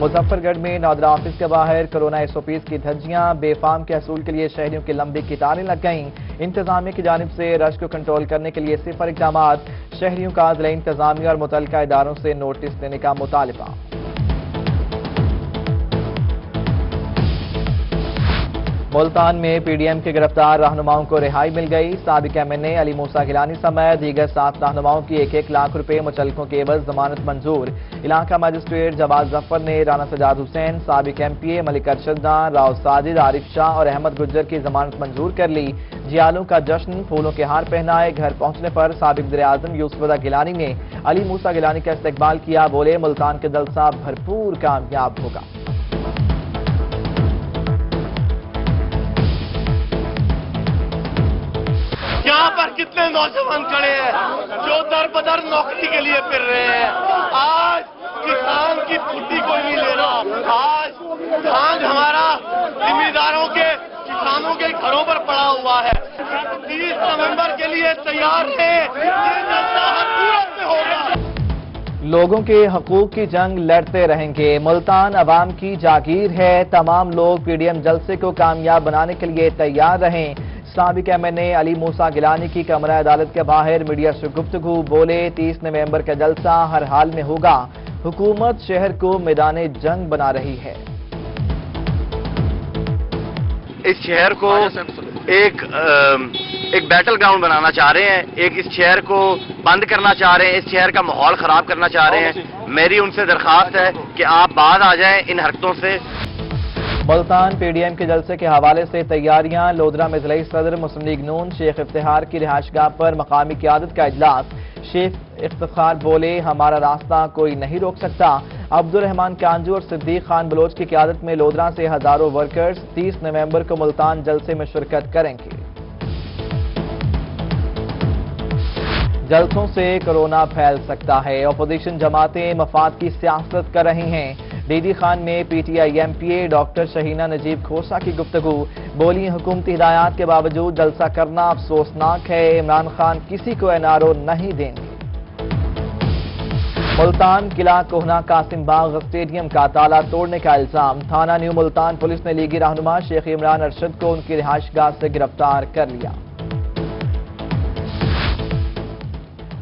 मुजफ्फरगढ़ में नौदरा ऑफिस के बाहर कोरोना SOPs की धज्जियां, बेफाम के हसूल के लिए शहरियों की लंबी कतारें लग गईं। इंतजामिया की जानिब से रश को कंट्रोल करने के लिए सिफर इक़दामात, शहरियों का जिला इंतजामिया और मुतल्लिका इदारों से नोटिस देने का मुतालिबा। मुल्तान में PDM के गिरफ्तार रहनुमाओं को रिहाई मिल गई। साबिक MNA अली मूसा गिलानी समेत दीगर 7 रहनुमाओं की 1-1 लाख रुपए मुचल्लकों के एवज जमानत मंजूर। इलाका मजिस्ट्रेट जवाद जफर ने राना सजाद हुसैन, साबिक MPA मलिक अरशद खान, राव साजिद, आरिफ शाह और अहमद गुज्जर की जमानत मंजूर कर ली। जियालों का जश्न, फूलों के हार पहनाए। घर पहुंचने पर साबिक वज़ीर-ए-आज़म यूसुफ रज़ा गिलानी ने अली मूसा गिलानी का इस्तकबाल किया। बोले, मुल्तान के जलसा भरपूर कामयाब होगा। यहाँ पर कितने नौजवान खड़े हैं जो दर बदर नौकरी के लिए फिर रहे हैं। आज किसान की छुट्टी कोई नहीं ले रहा। आज धान हमारा जिम्मेदारों के, किसानों के घरों पर पड़ा हुआ है। 30 नवंबर के लिए तैयार है। ये जलसा हर सूरत में होगा। लोगों के हकूक की जंग लड़ते रहेंगे। मुल्तान अवाम की जागीर है। तमाम लोग PDM जलसे को कामयाब बनाने के लिए तैयार रहें। साबिक MNA अली मूसा गिलानी की कमरा अदालत के बाहर मीडिया से गुफ्तगू। बोले, 30 नवंबर का जलसा हर हाल में होगा। हुकूमत शहर को मैदाने जंग बना रही है। इस शहर को एक बैटल ग्राउंड बनाना चाह रहे हैं। इस शहर को बंद करना चाह रहे हैं। इस शहर का माहौल खराब करना चाह रहे हैं। मेरी उनसे दरखास्त है कि आप बाहर आ जाएं इन हरकतों से। मुल्तान PDM के जलसे के हवाले से तैयारियां। लोधरा में जिला सदर मुस्लिम लीग नून शेख इफ्तिखार की रिहाइशगाह पर मकामी क़यादत का इजलास। शेख इफ्तिखार बोले, हमारा रास्ता कोई नहीं रोक सकता। अब्दुल रहमान कांजू और सिद्दीक खान बलोच की क़यादत में लोधरा से हजारों वर्कर्स 30 नवंबर को मुल्तान जलसे में शिरकत करेंगे। जलसों से कोरोना फैल सकता है। अपोजिशन जमातें मफाद की सियासत कर रही हैं। DD खान में PTI MPA doctor Shaheena Najeeb खोसा की गुफ्तगू। बोली, हुकूमती हिदायत के बावजूद जलसा करना अफसोसनाक है। इमरान खान किसी को NRO नहीं देंगे। मुल्तान किला कोहना कासिम बाग स्टेडियम का ताला तोड़ने का इल्जाम। थाना न्यू मुल्तान पुलिस ने लीगी रहनुमा शेख इमरान अरशद को उनकी रिहाइशगाह से गिरफ्तार कर लिया।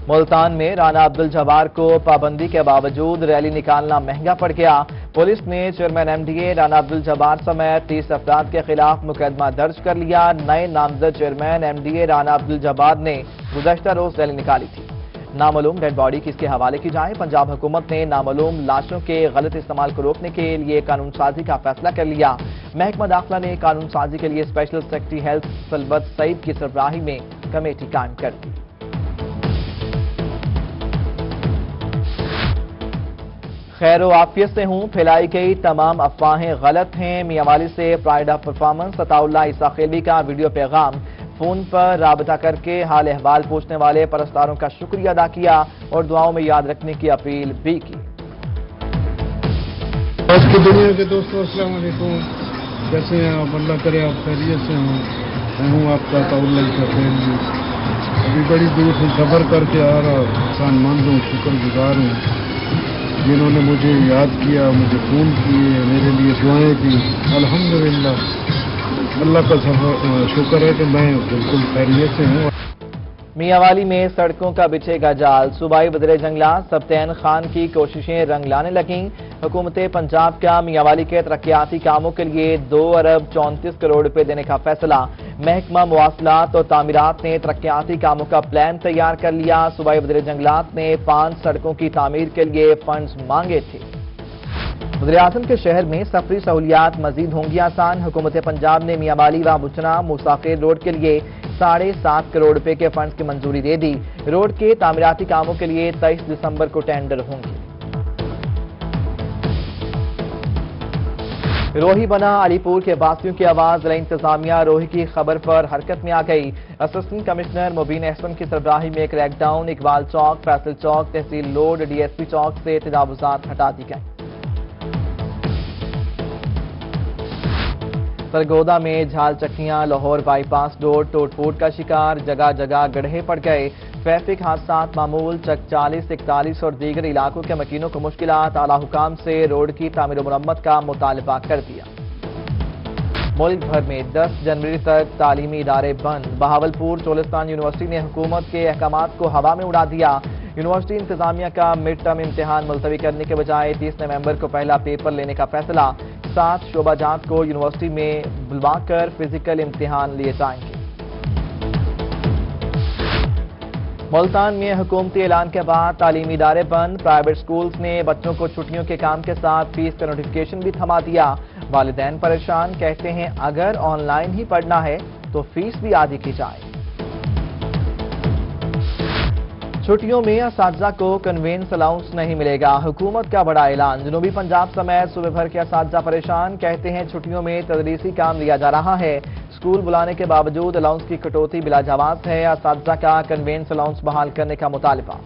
मुल्तान में राना अब्दुल जब्बार को पाबंदी के बावजूद रैली निकालना महंगा पड़ गया। पुलिस ने चेयरमैन MDA राना अब्दुल जब्बार समेत 30 अफराद के खिलाफ मुकदमा दर्ज कर लिया। नए नामजद चेयरमैन MDA राना अब्दुल जब्बार ने गुज़श्ता रोज रैली निकाली थी। नामालूम डेड बॉडी किसके हवाले की जाए। पंजाब हुकूमत ने नामालूम लाशों के गलत इस्तेमाल को रोकने के लिए कानून साजी का फैसला कर लिया। महकमा दाखिला ने कानून साजी के लिए स्पेशल सेक्रेटरी हेल्थ सलबत सईद की सरबराही में कमेटी कायम कर दी। खैर व आफियत से हूँ। फैलाई गई तमाम अफवाहें गलत हैं। मियांवाली से प्राइड ऑफ परफॉर्मेंस अताउल्लाह ईसा खेली का वीडियो पैगाम। फोन पर राबता करके हाल अहवाल पूछने वाले परस्तारों का शुक्रिया अदा किया और दुआओं में याद रखने की अपील भी की। आज की दुनिया के दोस्तों, अस्सलाम वालेकुम। कैसे हैं आप? अल्लाह करे आप खैरियत से हों। मैं हूँ आपका अताउल्लाह ईसा खेली। अभी बड़ी दूर से सफर करके आ रहा, एहसानमंद हूँ, शुक्रगुजार हूँ जिन्होंने मुझे याद किया, मुझे फोन किए, मेरे लिए दुआएं की। अल्हम्दुलिल्लाह, अल्लाह का शुक्र है कि मैं बिल्कुल खैरियत से हूँ। मियांवाली में सड़कों का बिछेगा जाल। सूबाई वज़ीर जंगलात सब्तैन खान की कोशिशें रंग लाने लगीं। हुकूमत पंजाब का मियांवाली के तरक्याती कामों के लिए 2 अरब 34 करोड़ रुपए देने का फैसला। महकमा मुवासलात और तामीरात ने तरक्याती कामों का प्लान तैयार कर लिया। सूबाई वज़ीर जंगलात ने 5 सड़कों की तामीर के लिए फंड्स मांगे थे। वज़ीर-ए-आज़म के शहर में सफरी सहूलियात मजीद होंगी आसान। हुकूमत पंजाब ने मियांवाली व बुचना मुसाफिर रोड के लिए 7.5 करोड़ रुपए के फंड्स की मंजूरी दे दी। रोड के तामीराती कामों के लिए 23 दिसंबर को टेंडर होंगे। रोही बना अलीपुर के वासियों की आवाज। जिला इंतजामिया रोही की खबर पर हरकत में आ गई। असिस्टेंट कमिश्नर मुबीन अहसन की सरबराही में क्रैकडाउन। इकबाल चौक, फैसल चौक, तहसील लोड, DSP चौक से तजावुजात हटा दी गई। سرگودا میں جھال چکیاں لاہور بائی پاس روڈ ٹوٹ پھوٹ کا شکار، جگہ جگہ گڑھے پڑ گئے، ٹریفک حادثات معمول، چک 40، 41 اور دیگر علاقوں کے مکینوں کو مشکلات، اعلیٰ حکام سے روڈ کی تعمیر و مرمت کا مطالبہ کر دیا۔ ملک بھر میں 10 جنوری تک تعلیمی ادارے بند، بہاولپور چولستان یونیورسٹی نے حکومت کے احکامات کو ہوا میں اڑا دیا۔ یونیورسٹی انتظامیہ کا مڈ ٹرم امتحان ملتوی کرنے کے بجائے 30 نومبر کو پہلا پیپر لینے کا فیصلہ، 7 شعبہ جات کو یونیورسٹی میں بلوا کر فزیکل امتحان لیے جائیں گے۔ ملتان میں حکومتی اعلان کے بعد تعلیمی ادارے بند، پرائیویٹ سکولز نے بچوں کو چھٹیوں کے کام کے ساتھ فیس کا نوٹیفیکیشن بھی تھما دیا۔ والدین پریشان، کہتے ہیں اگر آن لائن ہی پڑھنا ہے تو فیس بھی آدھی کی جائے۔ چھٹیوں میں اساتذہ کو کنوینس الاؤنس نہیں ملے گا، حکومت کا بڑا اعلان، جنوبی پنجاب سمیت صوبے بھر کے اساتذہ پریشان، کہتے ہیں چھٹیوں میں تدریسی کام لیا جا رہا ہے، اسکول بلانے کے باوجود الاؤنس کی کٹوتی بلا جواز ہے، اساتذہ کا کنوینس الاؤنس بحال کرنے کا مطالبہ۔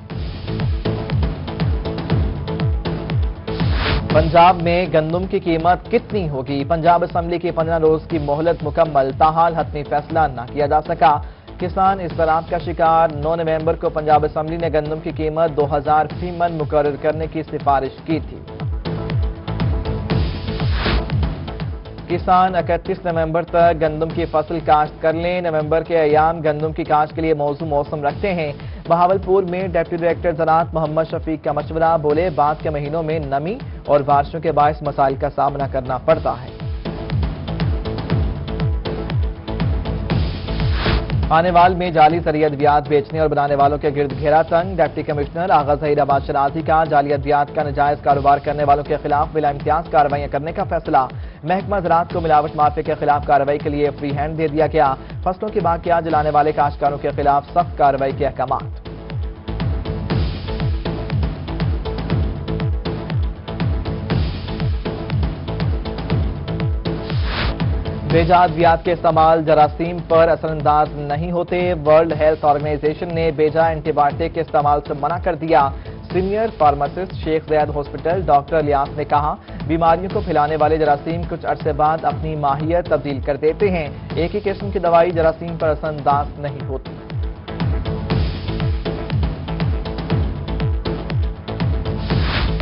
پنجاب میں گندم کی قیمت کتنی ہوگی؟ پنجاب اسمبلی کی 15 روز کی مہلت مکمل، تاحال حتمی فیصلہ نہ کیا جا سکا، کسان اضطراب کا شکار، 9 نومبر کو پنجاب اسمبلی نے گندم کی قیمت 2000 فی من مقرر کرنے کی سفارش کی تھی۔ کسان 31 نومبر تک گندم کی فصل کاشت کر لیں، نومبر کے ایام گندم کی کاشت کے لیے موزوں موسم رکھتے ہیں۔ بہاولپور میں ڈپٹی ڈائریکٹر زراعت محمد شفیق کا مشورہ، بولے بعد کے مہینوں میں نمی اور بارشوں کے باعث مسائل کا سامنا کرنا پڑتا ہے۔ خانیوال میں جعلی زرعی ادویات بیچنے اور بنانے والوں کے گرد گھیرا تنگ، ڈپٹی کمشنر آغا ظہیر آباد شرازی کا جعلی ادویات کا ناجائز کاروبار کرنے والوں کے خلاف بلا امتیاز کارروائیاں کرنے کا فیصلہ، محکمہ زراعت کو ملاوٹ مافیا کے خلاف کارروائی کے لیے فری ہینڈ دے دیا گیا، فصلوں کی باقیات جلانے والے کاشتکاروں کے خلاف سخت کارروائی کے احکامات۔ بیجا ادویات کے استعمال جراثیم پر اثر انداز نہیں ہوتے، ورلڈ ہیلتھ آرگنائزیشن نے بیجا اینٹی بائیوٹک کے استعمال سے منع کر دیا، سینئر فارماسسٹ شیخ زید ہاسپٹل ڈاکٹر الیاس نے کہا بیماریوں کو پھیلانے والے جراثیم کچھ عرصے بعد اپنی ماہیت تبدیل کر دیتے ہیں، ایک ہی قسم کی دوائی جراثیم پر اثر انداز نہیں ہوتی۔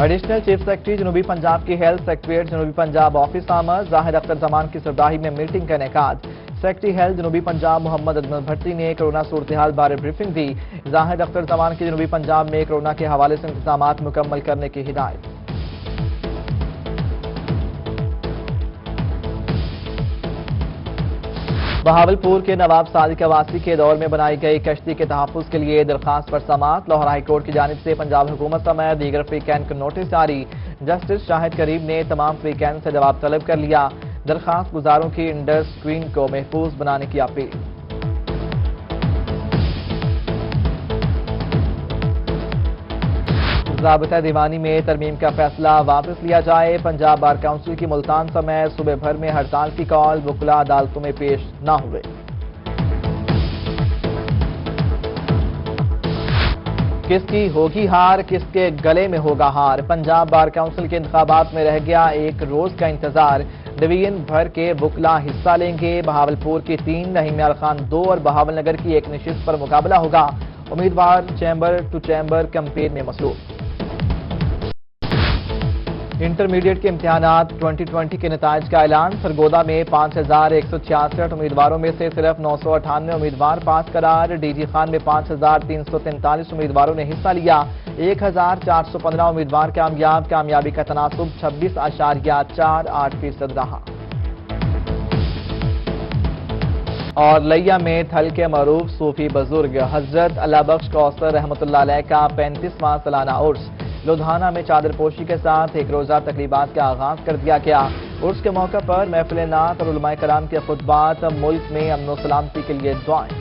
ایڈیشنل چیف سیکرٹری جنوبی پنجاب کی ہیلتھ سیکریٹریٹ جنوبی پنجاب آفس آمد، زاہد اختر زمان کی سرداہی میں میٹنگ کا انعقاد، سیکرٹری ہیلتھ جنوبی پنجاب محمد اجمل بھٹی نے کرونا صورتحال بارے بریفنگ دی، زاہد اختر زمان کی جنوبی پنجاب میں کرونا کے حوالے سے انتظامات مکمل کرنے کی ہدایت۔ بہاولپور کے نواب صادق عواسی کے دور میں بنائی گئی کشتی کے تحفظ کے لیے درخواست پر سماعت، لاہور ہائی کورٹ کی جانب سے پنجاب حکومت سمیت دیگر فریقین کو نوٹس جاری، جسٹس شاہد کریم نے تمام فریقین سے جواب طلب کر لیا، درخواست گزاروں کی انڈر اسکرین کو محفوظ بنانے کی اپیل۔ ضابطہ دیوانی میں ترمیم کا فیصلہ واپس لیا جائے، پنجاب بار کونسل کی ملتان سمیت صوبے بھر میں ہڑتال کی کال، وکلاء عدالتوں میں پیش نہ ہوئے۔ کس کی ہوگی ہار، کس کے گلے میں ہوگا ہار، پنجاب بار کونسل کے انتخابات میں رہ گیا ایک روز کا انتظار، ڈویژن بھر کے وکلاء حصہ لیں گے، بہاولپور کی 3، رحیمیال خان 2 اور بہاول نگر کی 1 نشست پر مقابلہ ہوگا، امیدوار چیمبر ٹو چیمبر کیمپین میں مصروف۔ انٹرمیڈیٹ کے امتحانات 2020 کے نتائج کا اعلان، سرگودا میں 5166 امیدواروں میں سے صرف 998 امیدوار پاس قرار، ڈی جی خان میں 5343 امیدواروں نے حصہ لیا، 1415 امیدوار کامیاب، کامیابی کا تناسب 26.48% رہا۔ اور لیا میں تھل کے معروف صوفی بزرگ حضرت اللہ بخش کوثر رحمۃ اللہ علیہ کا 35واں سالانہ عرس، لدھیانہ میں چادر پوشی کے ساتھ ایک روزہ تقریبات کا آغاز کر دیا گیا، عرس کے موقع پر محفل نعت اور علماء کرام کے خطبات، ملک میں امن و سلامتی کے لیے دعائیں۔